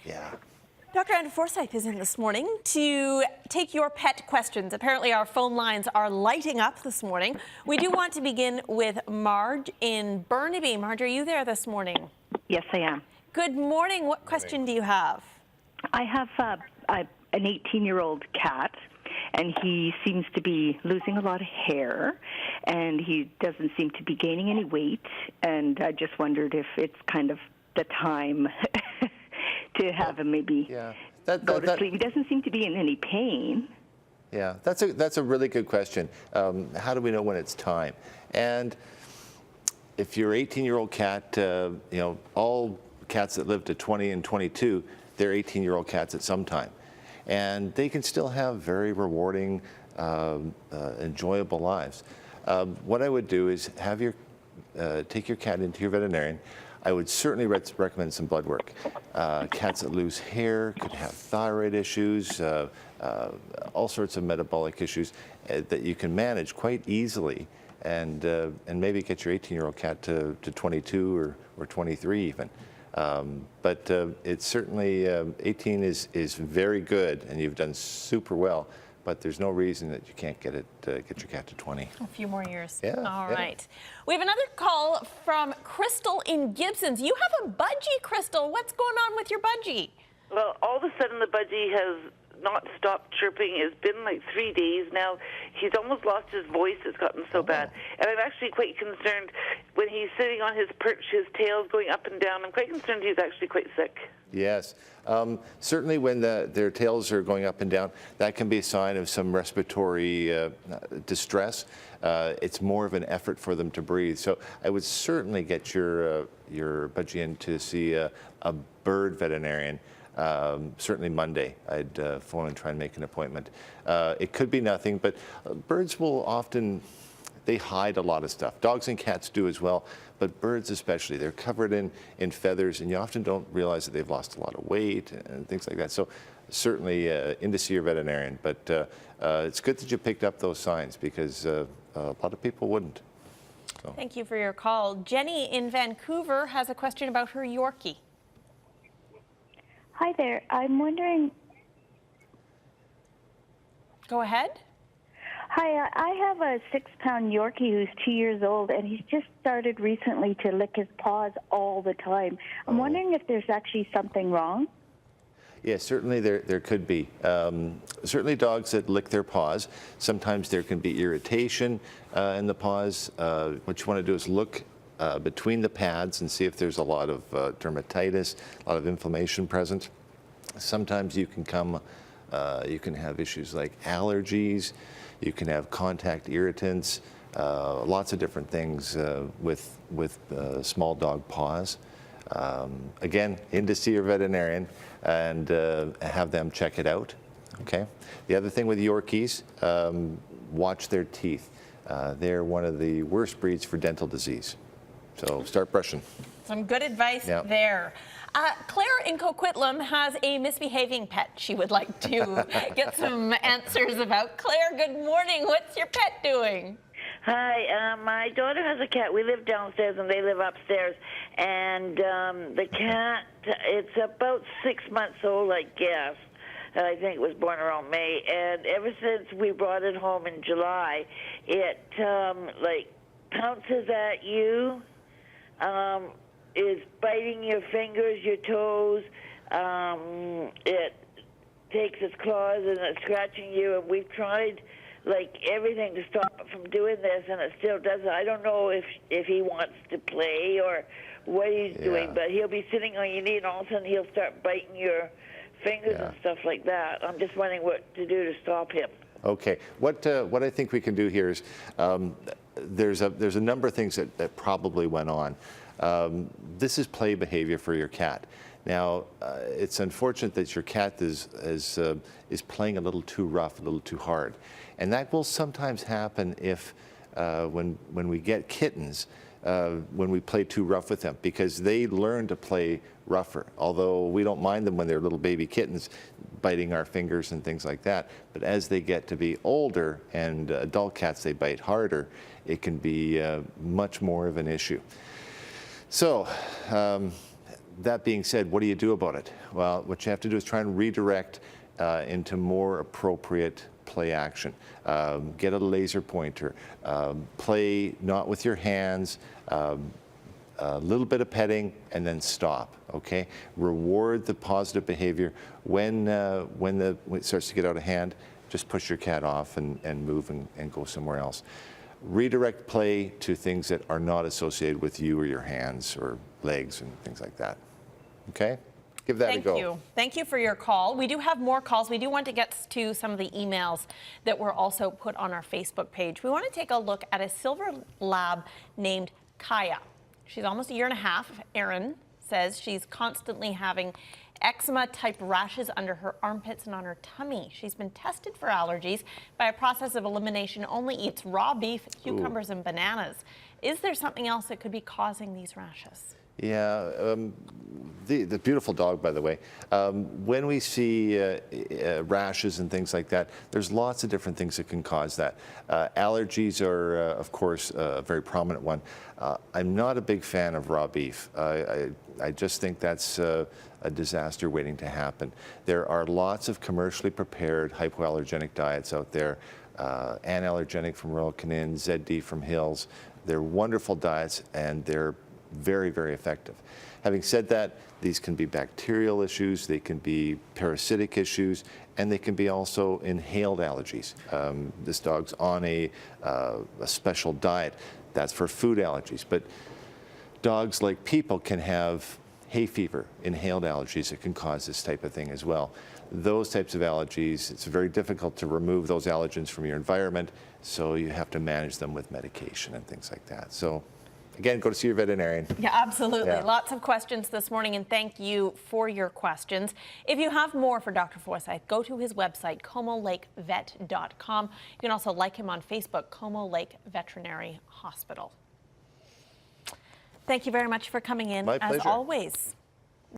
Yeah. Dr. Andrew Forsyth is in this morning to take your pet questions. Apparently our phone lines are lighting up this morning. We do want to begin with Marge in Burnaby. Marge, are you there this morning? Yes, I am. Good morning. What question do you have? I have an 18-year-old cat, and he seems to be losing a lot of hair, and he doesn't seem to be gaining any weight, and I just wondered if it's kind of the time to have him maybe go to sleep. He doesn't seem to be in any pain. Yeah, that's a really good question. How do we know when it's time? And if your 18-year-old cat, you know, all cats that live to 20 and 22, they're 18-year-old cats at some time. And they can still have very rewarding, enjoyable lives. What I would do is have take your cat into your veterinarian. I would certainly recommend some blood work. Cats that lose hair could have thyroid issues, all sorts of metabolic issues that you can manage quite easily, and maybe get your 18-year-old cat to 22 or 23 even. But it's certainly 18 is very good, and you've done super well. But there's no reason that you can't get your cat to 20. A few more years. Yeah. All right. We have another call from Crystal in Gibsons. You have a budgie, Crystal. What's going on with your budgie? Well, all of a sudden the budgie has not stopped chirping. It's been like 3 days now. He's almost lost his voice. It's gotten so bad. And I'm actually quite concerned when he's sitting on his perch, his tail's going up and down. I'm quite concerned he's actually quite sick. Yes. Certainly when their tails are going up and down, that can be a sign of some respiratory distress. It's more of an effort for them to breathe. So I would certainly get your budgie in to see a bird veterinarian. Certainly Monday, I'd phone and try and make an appointment. It could be nothing, but birds will often, they hide a lot of stuff. Dogs and cats do as well, but birds especially, they're covered in feathers, and you often don't realize that they've lost a lot of weight and things like that. So certainly in to see your veterinarian, but it's good that you picked up those signs, because a lot of people wouldn't. So. Thank you for your call. Jenny in Vancouver has a question about her Yorkie. Hi there. I'm wondering. Go ahead. Hi, I have a 6-pound Yorkie who's 2 years old, and he's just started recently to lick his paws all the time. I'm wondering if there's actually something wrong. Yeah, certainly there could be. Certainly dogs that lick their paws, sometimes there can be irritation in the paws. What you want to do is look between the pads and see if there's a lot of dermatitis, a lot of inflammation present. Sometimes you can have issues like allergies, you can have contact irritants, lots of different things with small dog paws. Again, in to see your veterinarian and have them check it out. Okay. The other thing with Yorkies, watch their teeth. They're one of the worst breeds for dental disease. So start brushing. Some good advice there. Claire in Coquitlam has a misbehaving pet she would like to get some answers about. Claire, good morning. What's your pet doing? Hi, my daughter has a cat. We live downstairs and they live upstairs. And the cat, it's about 6 months old, I guess. I think it was born around May. And ever since we brought it home in July, it like pounces at you. Is biting your fingers, your toes. It takes its claws and it's scratching you. And we've tried like everything to stop it from doing this, and it still doesn't. I don't know if he wants to play or what he's doing, but he'll be sitting on your knee and all of a sudden he'll start biting your fingers and stuff like that. I'm just wondering what to do to stop him. Okay, what I think we can do here is there's a number of things that probably went on. This is play behavior for your cat. Now, it's unfortunate that your cat is playing a little too rough, a little too hard, and that will sometimes happen if when we get kittens, when we play too rough with them, because they learn to play rougher. Although we don't mind them when they're little baby kittens, biting our fingers and things like that. But as they get to be older and adult cats, they bite harder. It can be much more of an issue. So that being said, what do you do about it? Well, what you have to do is try and redirect into more appropriate play action. Get a laser pointer. Play not with your hands. A little bit of petting and then stop, okay? Reward the positive behavior. When it starts to get out of hand, just push your cat off and move and go somewhere else. Redirect play to things that are not associated with you or your hands or legs and things like that, okay? Give that a go. Thank you. Thank you for your call. We do have more calls. We do want to get to some of the emails that were also put on our Facebook page. We want to take a look at a silver lab named Kaya. She's almost a year and a half. Erin says she's constantly having eczema-type rashes under her armpits and on her tummy. She's been tested for allergies by a process of elimination, only eats raw beef, cucumbers, and bananas. Is there something else that could be causing these rashes? Yeah, the beautiful dog, by the way. When we see rashes and things like that, there's lots of different things that can cause that. Allergies are, of course, a very prominent one. I'm not a big fan of raw beef. I just think that's a disaster waiting to happen. There are lots of commercially prepared hypoallergenic diets out there. An Allergenic from Royal Canin, ZD from Hills. They're wonderful diets, and they're very, very effective. Having said that, these can be bacterial issues, they can be parasitic issues, and they can be also inhaled allergies. This dog's on a special diet. That's for food allergies. But dogs, like people, can have hay fever, inhaled allergies that can cause this type of thing as well. Those types of allergies, it's very difficult to remove those allergens from your environment, so you have to manage them with medication and things like that. So, again, go to see your veterinarian. Yeah, absolutely. Yeah. Lots of questions this morning, and thank you for your questions. If you have more for Dr. Forsyth, go to his website, ComoLakeVet.com. You can also like him on Facebook, Como Lake Veterinary Hospital. Thank you very much for coming in, My as pleasure. always.